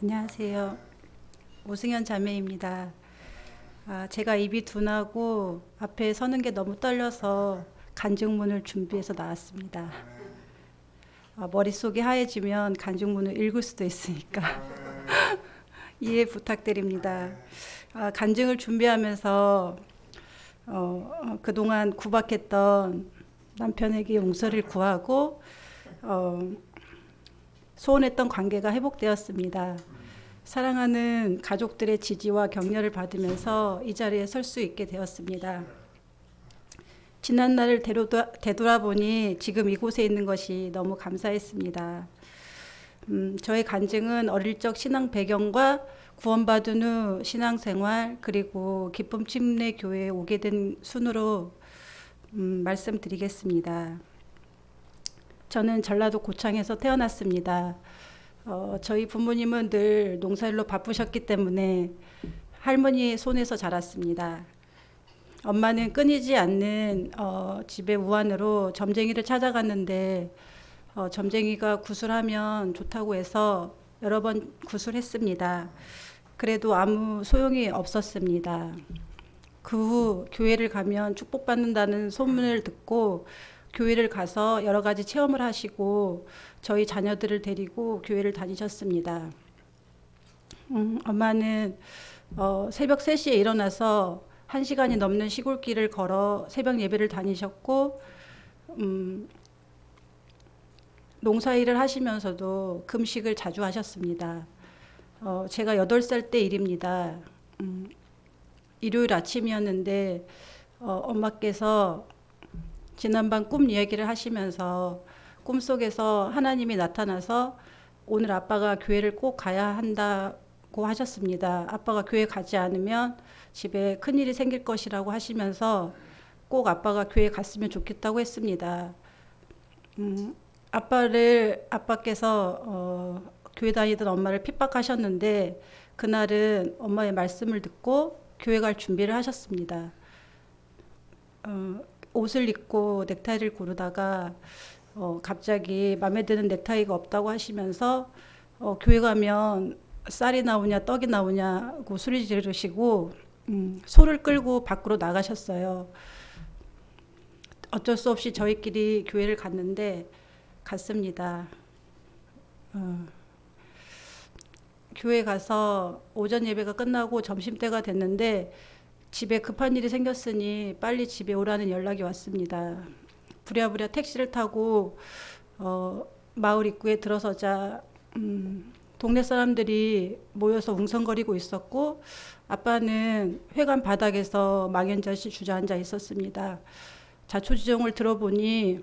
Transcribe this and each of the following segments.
안녕하세요. 오승현 자매입니다. 제가 입이 둔하고 앞에 서는 게 너무 떨려서 간증문을 준비해서 나왔습니다. 머릿속이 하얘지면 간증문을 읽을 수도 있으니까 이해 부탁드립니다. 간증을 준비하면서 그동안 구박했던 남편에게 용서를 구하고 소원했던 관계가 회복되었습니다. 사랑하는 가족들의 지지와 격려를 받으면서 이 자리에 설 수 있게 되었습니다. 지난 날을 되돌아보니 지금 이곳에 있는 것이 너무 감사했습니다. 저의 간증은 어릴 적 신앙 배경과 구원받은 후 신앙생활 그리고 기쁨 침례 교회에 오게 된 순으로 말씀드리겠습니다. 저는 전라도 고창에서 태어났습니다. 저희 부모님은 늘 농사일로 바쁘셨기 때문에 할머니의 손에서 자랐습니다. 엄마는 끊이지 않는 집의 우환으로 점쟁이를 찾아갔는데 점쟁이가 구슬하면 좋다고 해서 여러 번 구슬했습니다. 그래도 아무 소용이 없었습니다. 그 후 교회를 가면 축복받는다는 소문을 듣고 교회를 가서 여러 가지 체험을 하시고 저희 자녀들을 데리고 교회를 다니셨습니다. 엄마는 새벽 3시에 일어나서 1시간이 넘는 시골길을 걸어 새벽 예배를 다니셨고 농사일을 하시면서도 금식을 자주 하셨습니다. 제가 8살 때 일입니다. 일요일 아침이었는데 엄마께서 지난밤 꿈 이야기를 하시면서 꿈속에서 하나님이 나타나서 오늘 아빠가 교회를 꼭 가야 한다고 하셨습니다. 아빠가 교회 가지 않으면 집에 큰일이 생길 것이라고 하시면서 꼭 아빠가 교회 갔으면 좋겠다고 했습니다. 아빠께서 교회 다니던 엄마를 핍박하셨는데 그날은 엄마의 말씀을 듣고 교회 갈 준비를 하셨습니다. 옷을 입고 넥타이를 고르다가 갑자기 마음에 드는 넥타이가 없다고 하시면서 교회 가면 쌀이 나오냐 떡이 나오냐고 소리 지르시고 소를 끌고 밖으로 나가셨어요. 어쩔 수 없이 저희끼리 교회를 갔습니다. 교회 가서 오전 예배가 끝나고 점심때가 됐는데 집에 급한 일이 생겼으니 빨리 집에 오라는 연락이 왔습니다. 부랴부랴 택시를 타고 마을 입구에 들어서자 동네 사람들이 모여서 웅성거리고 있었고 아빠는 회관 바닥에서 망연자실 주저앉아 있었습니다. 자초지종을 들어보니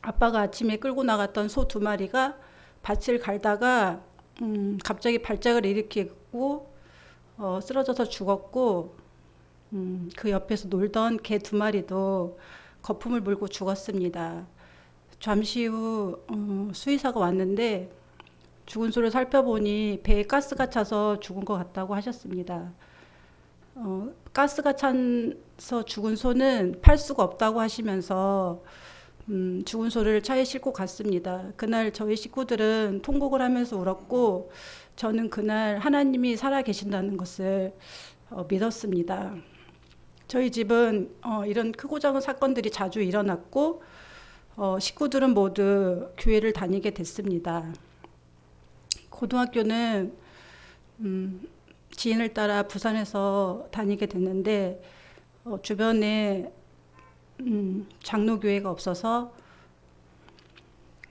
아빠가 아침에 끌고 나갔던 소 2마리가 밭을 갈다가 갑자기 발작을 일으키고 쓰러져서 죽었고 그 옆에서 놀던 개 2마리도 거품을 물고 죽었습니다. 잠시 후 수의사가 왔는데 죽은 소를 살펴보니 배에 가스가 차서 죽은 것 같다고 하셨습니다. 가스가 차서 죽은 소는 팔 수가 없다고 하시면서 죽은 소를 차에 싣고 갔습니다. 그날 저희 식구들은 통곡을 하면서 울었고 저는 그날 하나님이 살아 계신다는 것을 믿었습니다. 저희 집은 이런 크고 작은 사건들이 자주 일어났고 식구들은 모두 교회를 다니게 됐습니다. 고등학교는 지인을 따라 부산에서 다니게 됐는데 주변에 장로교회가 없어서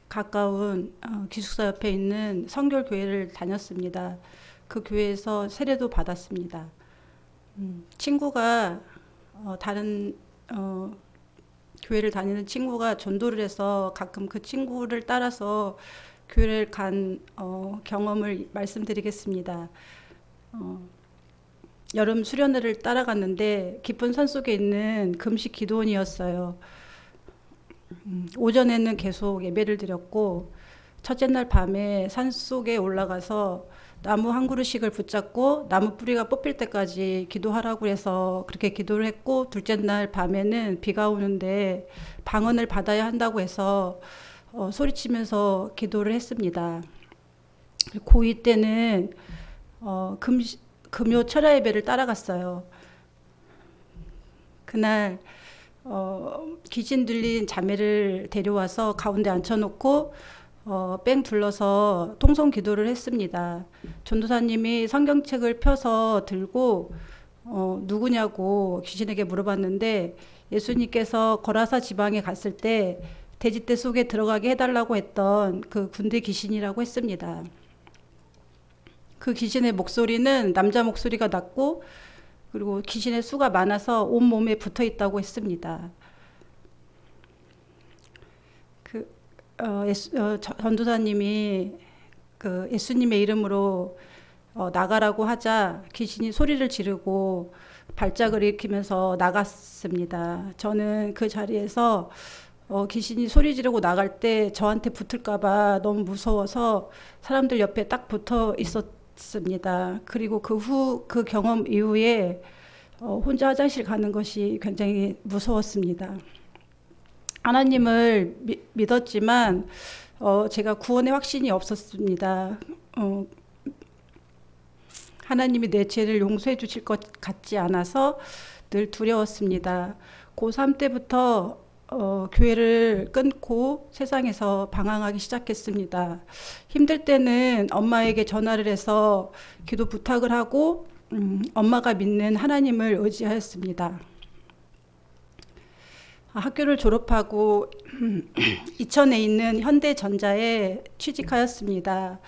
가까운 기숙사 옆에 있는 성결교회를 다녔습니다. 그 교회에서 세례도 받았습니다. 친구가 다른 교회를 다니는 친구가 전도를 해서 가끔 그 친구를 따라서 교회를 간 경험을 말씀드리겠습니다. 여름 수련회를 따라갔는데 깊은 산속에 있는 금식 기도원이었어요. 오전에는 계속 예배를 드렸고 첫째 날 밤에 산속에 올라가서 나무 한 그루씩을 붙잡고 나무 뿌리가 뽑힐 때까지 기도하라고 해서 그렇게 기도를 했고 둘째 날 밤에는 비가 오는데 방언을 받아야 한다고 해서 소리치면서 기도를 했습니다. 고2 때는 금요 철야 예배를 따라갔어요. 그날 귀신 들린 자매를 데려와서 가운데 앉혀놓고 뺑 둘러서 통성 기도를 했습니다. 전도사님이 성경책을 펴서 들고 누구냐고 귀신에게 물어봤는데, 예수님께서 거라사 지방에 갔을 때 돼지떼 속에 들어가게 해달라고 했던 그 군대 귀신이라고 했습니다. 그 귀신의 목소리는 남자 목소리가 났고, 그리고 귀신의 수가 많아서 온 몸에 붙어 있다고 했습니다. 전도사님이 그 예수님의 이름으로 나가라고 하자 귀신이 소리를 지르고 발작을 일으키면서 나갔습니다. 저는 그 자리에서 귀신이 소리 지르고 나갈 때 저한테 붙을까봐 너무 무서워서 사람들 옆에 딱 붙어 있었습니다. 그리고 그 경험 이후에 혼자 화장실 가는 것이 굉장히 무서웠습니다. 하나님을 믿었지만 제가 구원의 확신이 없었습니다. 하나님이 내 죄를 용서해 주실 것 같지 않아서 늘 두려웠습니다. 고3 때부터 교회를 끊고 세상에서 방황하기 시작했습니다. 힘들 때는 엄마에게 전화를 해서 기도 부탁을 하고 엄마가 믿는 하나님을 의지하였습니다. 학교를 졸업하고 이천에 있는 현대전자에 취직하였습니다.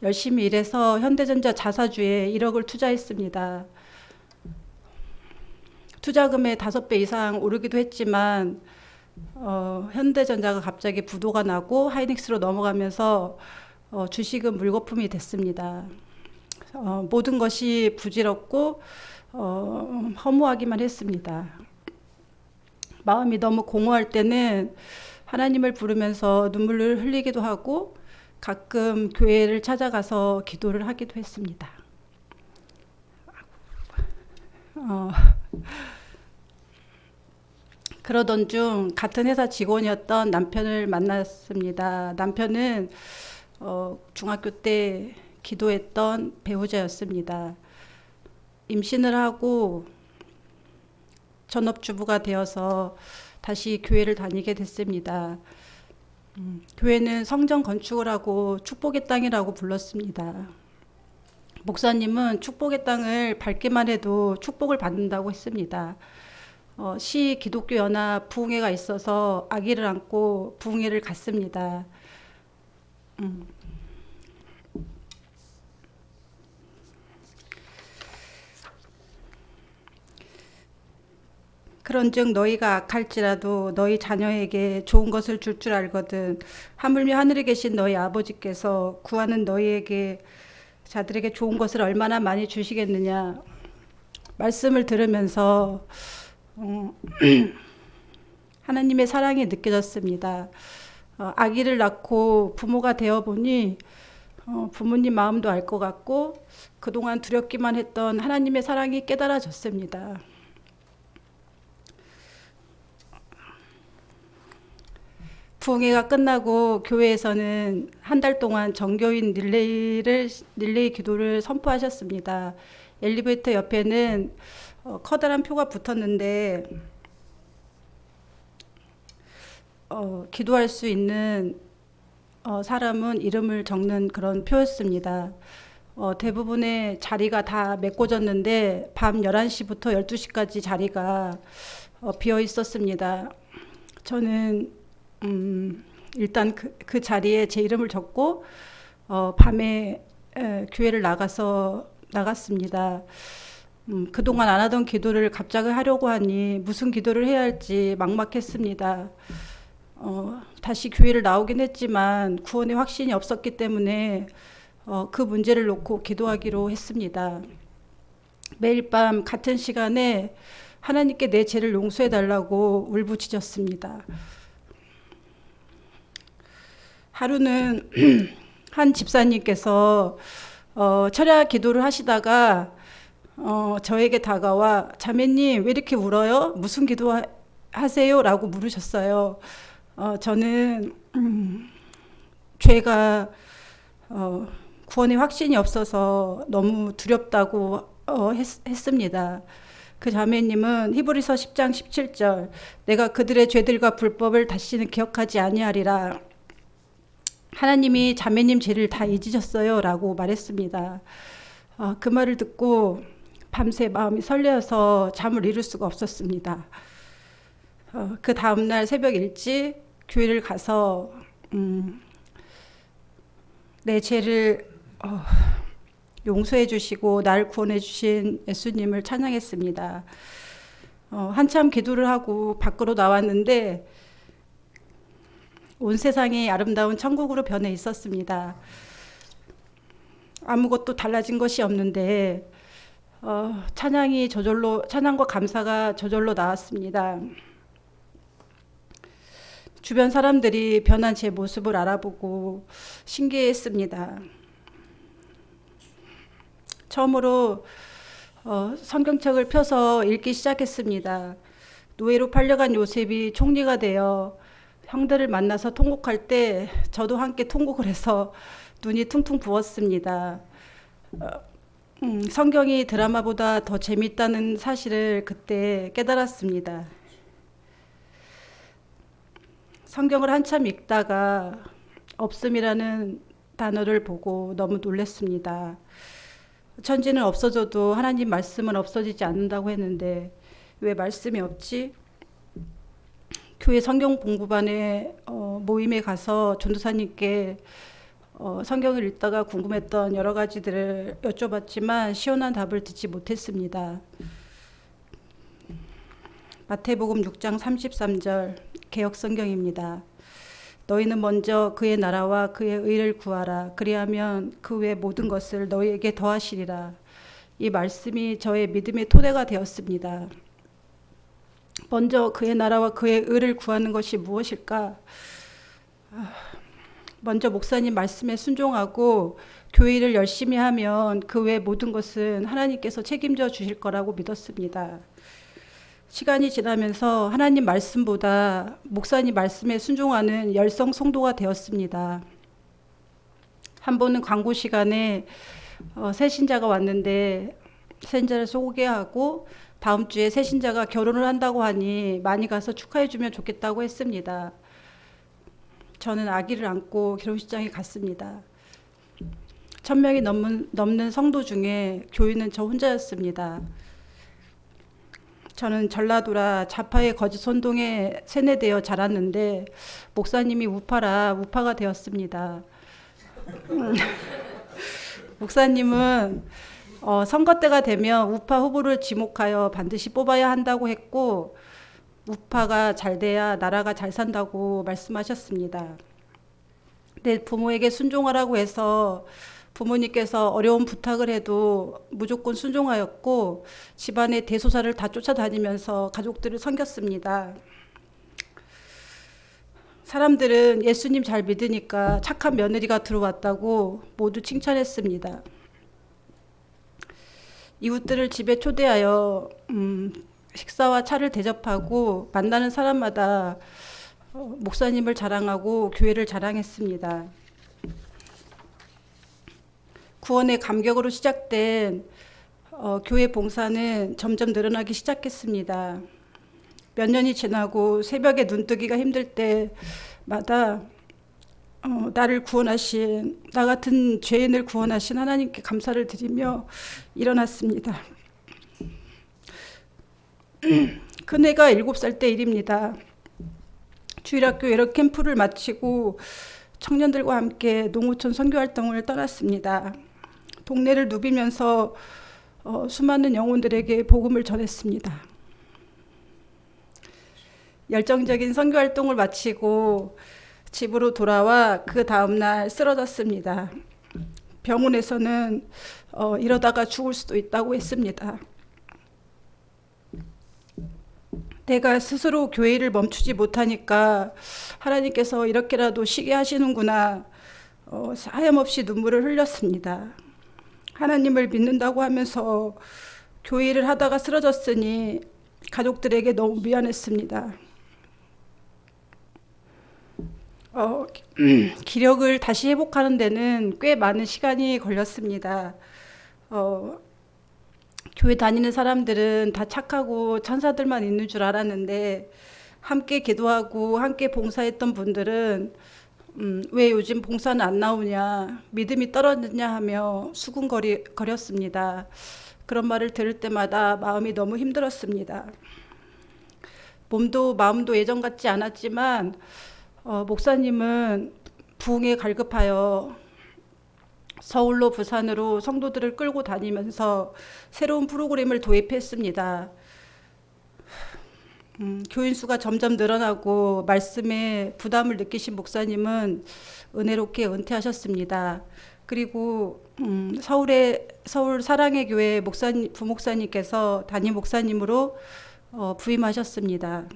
열심히 일해서 현대전자 자사주에 1억을 투자했습니다. 투자금의 5배 이상 오르기도 했지만 현대전자가 갑자기 부도가 나고 하이닉스로 넘어가면서 주식은 물거품이 됐습니다. 모든 것이 부질없고 허무하기만 했습니다. 마음이 너무 공허할 때는 하나님을 부르면서 눈물을 흘리기도 하고 가끔 교회를 찾아가서 기도를 하기도 했습니다. 그러던 중 같은 회사 직원이었던 남편을 만났습니다. 남편은 중학교 때 기도했던 배우자였습니다. 임신을 하고 전업주부가 되어서 다시 교회를 다니게 됐습니다. 교회는 성전 건축을 하고 축복의 땅이라고 불렀습니다. 목사님은 축복의 땅을 밟기만 해도 축복을 받는다고 했습니다. 시 기독교 연합 부흥회가 있어서 아기를 안고 부흥회를 갔습니다. 그런즉 너희가 악할지라도 너희 자녀에게 좋은 것을 줄 알거든. 하물며 하늘에 계신 너희 아버지께서 구하는 너희에게 자들에게 좋은 것을 얼마나 많이 주시겠느냐. 말씀을 들으면서 하나님의 사랑이 느껴졌습니다. 아기를 낳고 부모가 되어 보니 부모님 마음도 알 것 같고 그동안 두렵기만 했던 하나님의 사랑이 깨달아졌습니다. 부흥회가 끝나고 교회에서는 한 달 동안 정교인 릴레이 기도를 선포하셨습니다. 엘리베이터 옆에는 커다란 표가 붙었는데 기도할 수 있는 사람은 이름을 적는 그런 표였습니다. 대부분의 자리가 다 메꿔졌는데 밤 11시부터 12시까지 자리가 비어 있었습니다. 저는 일단 그 자리에 제 이름을 적고 밤에 교회를 나갔습니다. 그동안 안 하던 기도를 갑자기 하려고 하니 무슨 기도를 해야 할지 막막했습니다. 다시 교회를 나오긴 했지만 구원의 확신이 없었기 때문에 그 문제를 놓고 기도하기로 했습니다. 매일 밤 같은 시간에 하나님께 내 죄를 용서해 달라고 울부짖었습니다. 하루는 한 집사님께서 철야 기도를 하시다가 저에게 다가와 자매님 왜 이렇게 울어요? 무슨 기도 하세요? 라고 물으셨어요. 저는 죄가 구원의 확신이 없어서 너무 두렵다고 했습니다. 그 자매님은 히브리서 10장 17절 내가 그들의 죄들과 불법을 다시는 기억하지 아니하리라. 하나님이 자매님 죄를 다 잊으셨어요 라고 말했습니다. 그 말을 듣고 밤새 마음이 설레어서 잠을 이룰 수가 없었습니다. 그 다음날 새벽 일찍 교회를 가서 내 죄를 용서해 주시고 나를 구원해 주신 예수님을 찬양했습니다. 한참 기도를 하고 밖으로 나왔는데 온 세상이 아름다운 천국으로 변해 있었습니다. 아무것도 달라진 것이 없는데 찬양과 감사가 저절로 나왔습니다. 주변 사람들이 변한 제 모습을 알아보고 신기했습니다. 처음으로 성경책을 펴서 읽기 시작했습니다. 노예로 팔려간 요셉이 총리가 되어 형들을 만나서 통곡할 때 저도 함께 통곡을 해서 눈이 퉁퉁 부었습니다. 성경이 드라마보다 더 재밌다는 사실을 그때 깨달았습니다. 성경을 한참 읽다가 없음이라는 단어를 보고 너무 놀랐습니다. 천지는 없어져도 하나님 말씀은 없어지지 않는다고 했는데 왜 말씀이 없지? 교회 성경 공부반에 모임에 가서 전도사님께 성경을 읽다가 궁금했던 여러 가지들을 여쭤봤지만 시원한 답을 듣지 못했습니다. 마태복음 6장 33절 개역 성경입니다. 너희는 먼저 그의 나라와 그의 의를 구하라. 그리하면 그 외 모든 것을 너희에게 더하시리라. 이 말씀이 저의 믿음의 토대가 되었습니다. 먼저 그의 나라와 그의 의를 구하는 것이 무엇일까? 먼저 목사님 말씀에 순종하고 교회 일을 열심히 하면 그 외 모든 것은 하나님께서 책임져 주실 거라고 믿었습니다. 시간이 지나면서 하나님 말씀보다 목사님 말씀에 순종하는 열성 성도가 되었습니다. 한 번은 광고 시간에 새 신자가 왔는데 새 신자를 소개하고 다음 주에 새 신자가 결혼을 한다고 하니 많이 가서 축하해 주면 좋겠다고 했습니다. 저는 아기를 안고 결혼식장에 갔습니다. 1000명이 넘는 성도 중에 교인은 저 혼자였습니다. 저는 전라도라 자파의 거짓 선동에 세뇌되어 자랐는데 목사님이 우파가 되었습니다. 목사님은 선거 때가 되면 우파 후보를 지목하여 반드시 뽑아야 한다고 했고 우파가 잘 돼야 나라가 잘 산다고 말씀하셨습니다. 내 부모에게 순종하라고 해서 부모님께서 어려운 부탁을 해도 무조건 순종하였고 집안의 대소사를 다 쫓아다니면서 가족들을 섬겼습니다. 사람들은 예수님 잘 믿으니까 착한 며느리가 들어왔다고 모두 칭찬했습니다. 이웃들을 집에 초대하여 식사와 차를 대접하고 만나는 사람마다 목사님을 자랑하고 교회를 자랑했습니다. 구원의 감격으로 시작된 교회 봉사는 점점 늘어나기 시작했습니다. 몇 년이 지나고 새벽에 눈뜨기가 힘들 때마다 나를 구원하신 나 같은 죄인을 구원하신 하나님께 감사를 드리며 일어났습니다. 큰애가 7살 때 일입니다. 주일학교 여러 캠프를 마치고 청년들과 함께 농어촌 선교활동을 떠났습니다. 동네를 누비면서 수많은 영혼들에게 복음을 전했습니다. 열정적인 선교활동을 마치고 집으로 돌아와 그 다음날 쓰러졌습니다. 병원에서는 이러다가 죽을 수도 있다고 했습니다. 내가 스스로 교회 일을 멈추지 못하니까 하나님께서 이렇게라도 쉬게 하시는구나 하염없이 눈물을 흘렸습니다. 하나님을 믿는다고 하면서 교회 일을 하다가 쓰러졌으니 가족들에게 너무 미안했습니다. 어, 기력을 다시 회복하는 데는 꽤 많은 시간이 걸렸습니다. 어, 교회 다니는 사람들은 다 착하고 천사들만 있는 줄 알았는데 함께 기도하고 함께 봉사했던 분들은 왜 요즘 봉사는 안 나오냐, 믿음이 떨어졌냐 하며 수군거렸습니다. 그런 말을 들을 때마다 마음이 너무 힘들었습니다. 몸도 마음도 예전 같지 않았지만 목사님은 부흥에 갈급하여 서울로 부산으로 성도들을 끌고 다니면서 새로운 프로그램을 도입했습니다. 교인 수가 점점 늘어나고 말씀에 부담을 느끼신 목사님은 은혜롭게 은퇴하셨습니다. 그리고 서울 사랑의 교회 부목사님께서 담임 목사님으로 부임하셨습니다.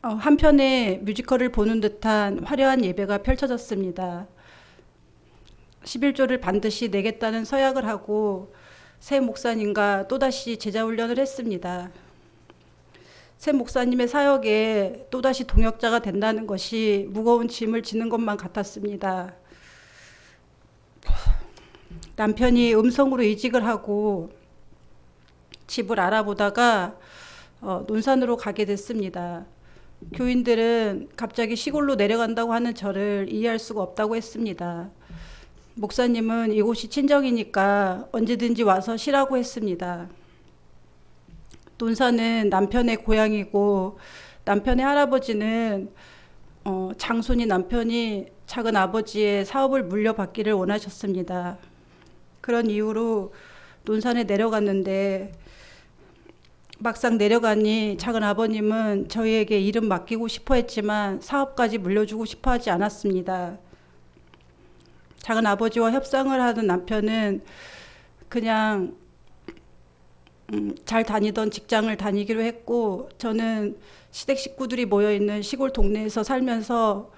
한편의 뮤지컬을 보는 듯한 화려한 예배가 펼쳐졌습니다. 11조를 반드시 내겠다는 서약을 하고 새 목사님과 또다시 제자 훈련을 했습니다. 새 목사님의 사역에 또다시 동역자가 된다는 것이 무거운 짐을 지는 것만 같았습니다. 남편이 음성으로 이직을 하고 집을 알아보다가 논산으로 가게 됐습니다. 교인들은 갑자기 시골로 내려간다고 하는 저를 이해할 수가 없다고 했습니다. 목사님은 이곳이 친정이니까 언제든지 와서 쉬라고 했습니다. 논산은 남편의 고향이고 남편의 할아버지는 장손이 남편이 작은 아버지의 사업을 물려받기를 원하셨습니다. 그런 이유로 논산에 내려갔는데 막상 내려가니 작은 아버님은 저희에게 일은 맡기고 싶어 했지만 사업까지 물려주고 싶어 하지 않았습니다. 작은 아버지와 협상을 하는 남편은 그냥 잘 다니던 직장을 다니기로 했고 저는 시댁 식구들이 모여있는 시골 동네에서 살면서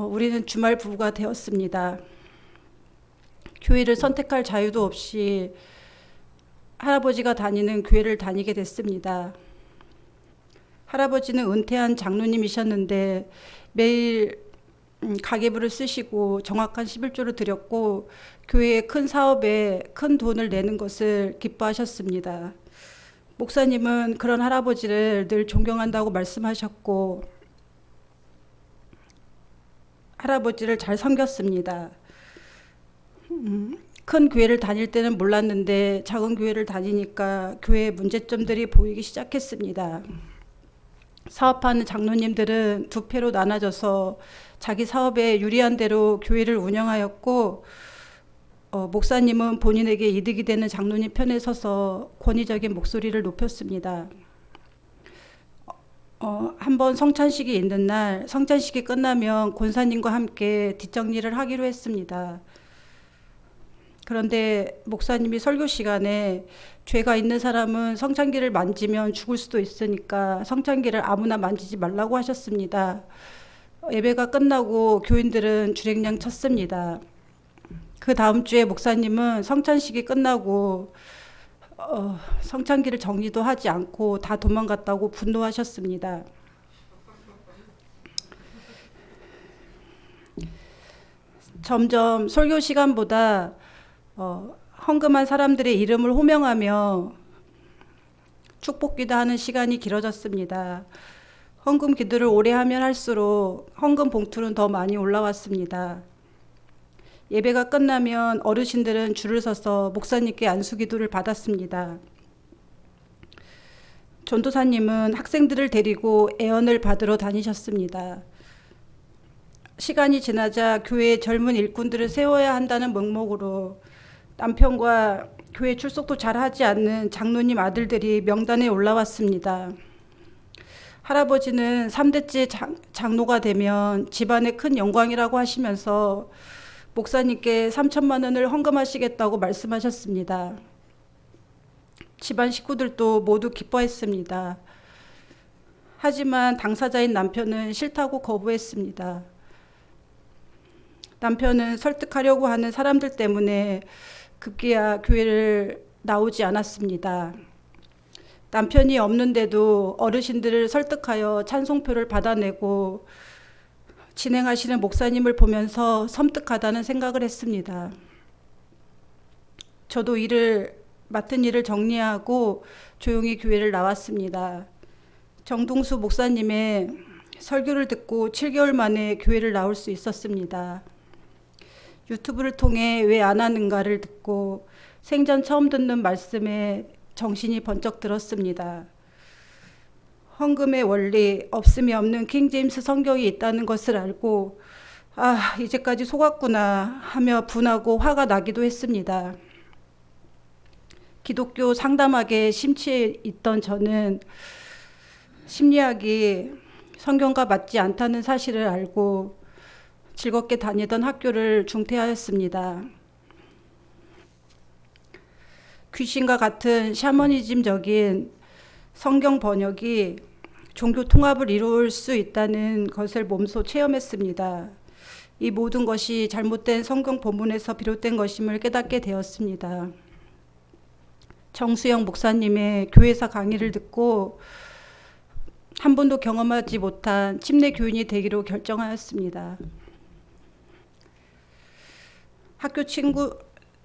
우리는 주말 부부가 되었습니다. 교회를 선택할 자유도 없이 할아버지가 다니는 교회를 다니게 됐습니다. 할아버지는 은퇴한 장로님이셨는데 매일 가계부를 쓰시고 정확한 11조를 드렸고 교회의 큰 사업에 큰 돈을 내는 것을 기뻐하셨습니다. 목사님은 그런 할아버지를 늘 존경한다고 말씀하셨고 할아버지를 잘 섬겼습니다. 큰 교회를 다닐 때는 몰랐는데 작은 교회를 다니니까 교회의 문제점들이 보이기 시작했습니다. 사업하는 장로님들은 두 패로 나눠져서 자기 사업에 유리한 대로 교회를 운영하였고 목사님은 본인에게 이득이 되는 장로님 편에 서서 권위적인 목소리를 높였습니다. 한번 성찬식이 있는 날 성찬식이 끝나면 권사님과 함께 뒷정리를 하기로 했습니다. 그런데 목사님이 설교 시간에 죄가 있는 사람은 성찬기를 만지면 죽을 수도 있으니까 성찬기를 아무나 만지지 말라고 하셨습니다. 예배가 끝나고 교인들은 주랭랑 쳤습니다. 그 다음 주에 목사님은 성찬식이 끝나고 성찬기를 정리도 하지 않고 다 도망갔다고 분노하셨습니다. 점점 설교 시간보다 헌금한 사람들의 이름을 호명하며 축복기도 하는 시간이 길어졌습니다. 헌금 기도를 오래 하면 할수록 헌금 봉투는 더 많이 올라왔습니다. 예배가 끝나면 어르신들은 줄을 서서 목사님께 안수기도를 받았습니다. 전도사님은 학생들을 데리고 애언을 받으러 다니셨습니다. 시간이 지나자 교회의 젊은 일꾼들을 세워야 한다는 명목으로 남편과 교회 출석도 잘 하지 않는 장로님 아들들이 명단에 올라왔습니다. 할아버지는 3대째 장로가 되면 집안의 큰 영광이라고 하시면서 목사님께 3천만 원을 헌금하시겠다고 말씀하셨습니다. 집안 식구들도 모두 기뻐했습니다. 하지만 당사자인 남편은 싫다고 거부했습니다. 남편은 설득하려고 하는 사람들 때문에 급기야 교회를 나오지 않았습니다. 남편이 없는데도 어르신들을 설득하여 찬송표를 받아내고 진행하시는 목사님을 보면서 섬뜩하다는 생각을 했습니다. 저도 맡은 일을 정리하고 조용히 교회를 나왔습니다. 정동수 목사님의 설교를 듣고 7개월 만에 교회를 나올 수 있었습니다. 유튜브를 통해 왜 안 하는가를 듣고 생전 처음 듣는 말씀에 정신이 번쩍 들었습니다. 헌금의 원리, 없음이 없는 킹제임스 성경이 있다는 것을 알고 이제까지 속았구나 하며 분하고 화가 나기도 했습니다. 기독교 상담학에 심취해 있던 저는 심리학이 성경과 맞지 않다는 사실을 알고 즐겁게 다니던 학교를 중퇴하였습니다. 귀신과 같은 샤머니즘적인 성경 번역이 종교 통합을 이룰 수 있다는 것을 몸소 체험했습니다. 이 모든 것이 잘못된 성경 본문에서 비롯된 것임을 깨닫게 되었습니다. 정수영 목사님의 교회사 강의를 듣고 한 번도 경험하지 못한 침례 교인이 되기로 결정하였습니다. 학교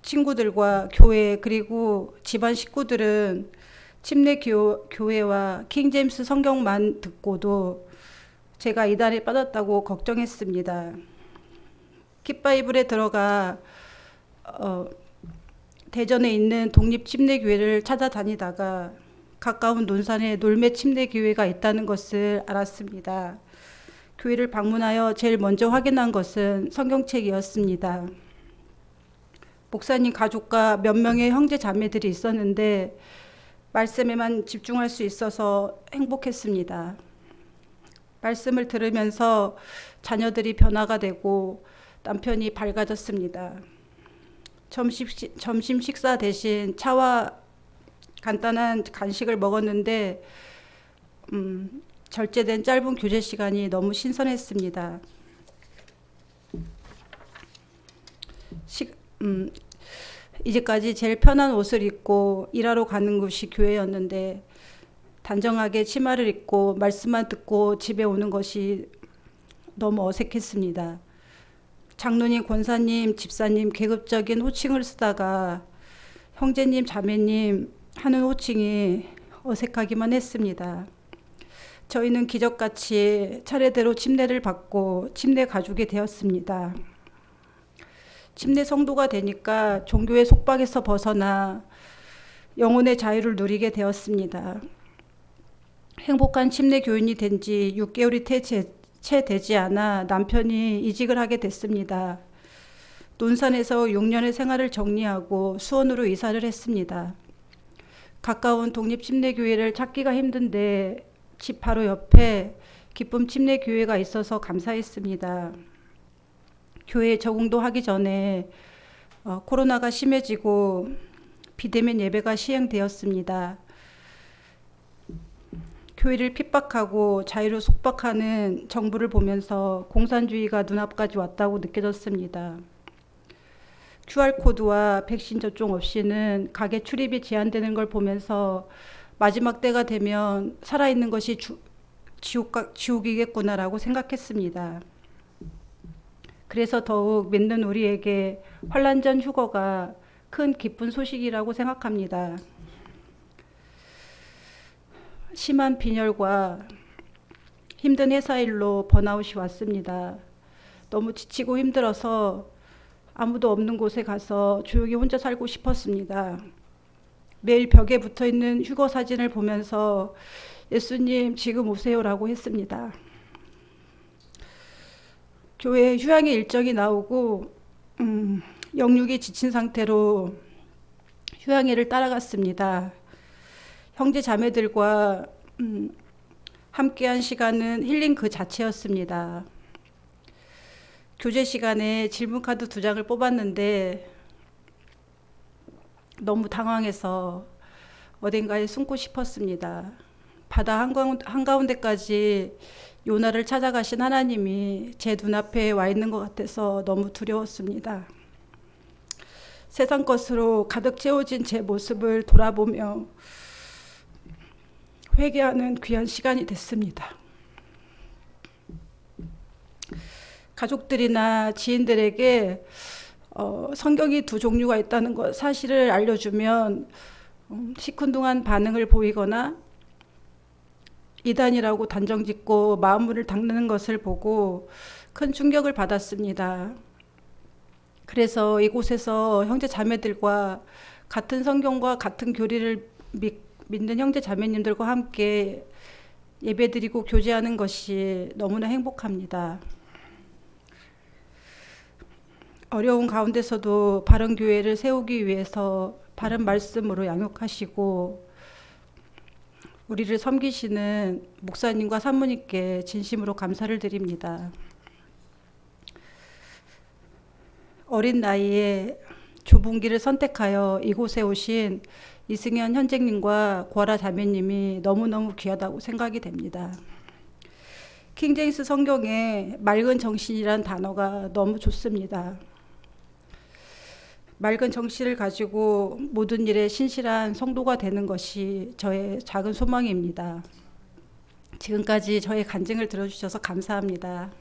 친구들과 교회 그리고 집안 식구들은 침례 교회와 킹제임스 성경만 듣고도 제가 이단에 빠졌다고 걱정했습니다. kit바이블에 들어가 대전에 있는 독립침례교회를 찾아다니다가 가까운 논산에 놀매 침례교회가 있다는 것을 알았습니다. 교회를 방문하여 제일 먼저 확인한 것은 성경책이었습니다. 목사님 가족과 몇 명의 형제 자매들이 있었는데 말씀에만 집중할 수 있어서 행복했습니다. 말씀을 들으면서 자녀들이 변화가 되고 남편이 밝아졌습니다. 점심 식사 대신 차와 간단한 간식을 먹었는데 절제된 짧은 교제 시간이 너무 신선했습니다. 이제까지 제일 편한 옷을 입고 일하러 가는 곳이 교회였는데 단정하게 치마를 입고 말씀만 듣고 집에 오는 것이 너무 어색했습니다. 장로님, 권사님, 집사님 계급적인 호칭을 쓰다가 형제님, 자매님 하는 호칭이 어색하기만 했습니다. 저희는 기적같이 차례대로 침례를 받고 침례 가족이 되었습니다. 침례 성도가 되니까 종교의 속박에서 벗어나 영혼의 자유를 누리게 되었습니다. 행복한 침례 교인이 된 지 6개월이 채 되지 않아 남편이 이직을 하게 됐습니다. 논산에서 6년의 생활을 정리하고 수원으로 이사를 했습니다. 가까운 독립침례교회를 찾기가 힘든데 집 바로 옆에 기쁨 침례교회가 있어서 감사했습니다. 교회에 적응도 하기 전에 코로나가 심해지고 비대면 예배가 시행되었습니다. 교회를 핍박하고 자유를 속박하는 정부를 보면서 공산주의가 눈앞까지 왔다고 느껴졌습니다. QR코드와 백신 접종 없이는 가게 출입이 제한되는 걸 보면서 마지막 때가 되면 살아있는 것이 지옥이겠구나라고 생각했습니다. 그래서 더욱 믿는 우리에게 환난 전 휴거가 큰 기쁜 소식이라고 생각합니다. 심한 빈혈과 힘든 회사 일로 번아웃이 왔습니다. 너무 지치고 힘들어서 아무도 없는 곳에 가서 조용히 혼자 살고 싶었습니다. 매일 벽에 붙어있는 휴거 사진을 보면서 예수님 지금 오세요라고 했습니다. 교회 휴양의 일정이 나오고 영육이 지친 상태로 휴양회를 따라갔습니다. 형제 자매들과 함께한 시간은 힐링 그 자체였습니다. 교제 시간에 질문카드 2장을 뽑았는데 너무 당황해서 어딘가에 숨고 싶었습니다. 바다 한가운데까지 요나를 찾아가신 하나님이 제 눈앞에 와 있는 것 같아서 너무 두려웠습니다. 세상 것으로 가득 채워진 제 모습을 돌아보며 회개하는 귀한 시간이 됐습니다. 가족들이나 지인들에게 성경이 두 종류가 있다는 것 사실을 알려주면 시큰둥한 반응을 보이거나 이단이라고 단정짓고 마음문을 닫는 것을 보고 큰 충격을 받았습니다. 그래서 이곳에서 형제 자매들과 같은 성경과 같은 교리를 믿는 형제 자매님들과 함께 예배드리고 교제하는 것이 너무나 행복합니다. 어려운 가운데서도 바른 교회를 세우기 위해서 바른 말씀으로 양육하시고 우리를 섬기시는 목사님과 사모님께 진심으로 감사를 드립니다. 어린 나이에 좁은 길을 선택하여 이곳에 오신 이승현 현재님과 구하라 자매님이 너무너무 귀하다고 생각이 됩니다. 킹제임스 성경에 맑은 정신이란 단어가 너무 좋습니다. 맑은 정신을 가지고 모든 일에 신실한 성도가 되는 것이 저의 작은 소망입니다. 지금까지 저의 간증을 들어주셔서 감사합니다.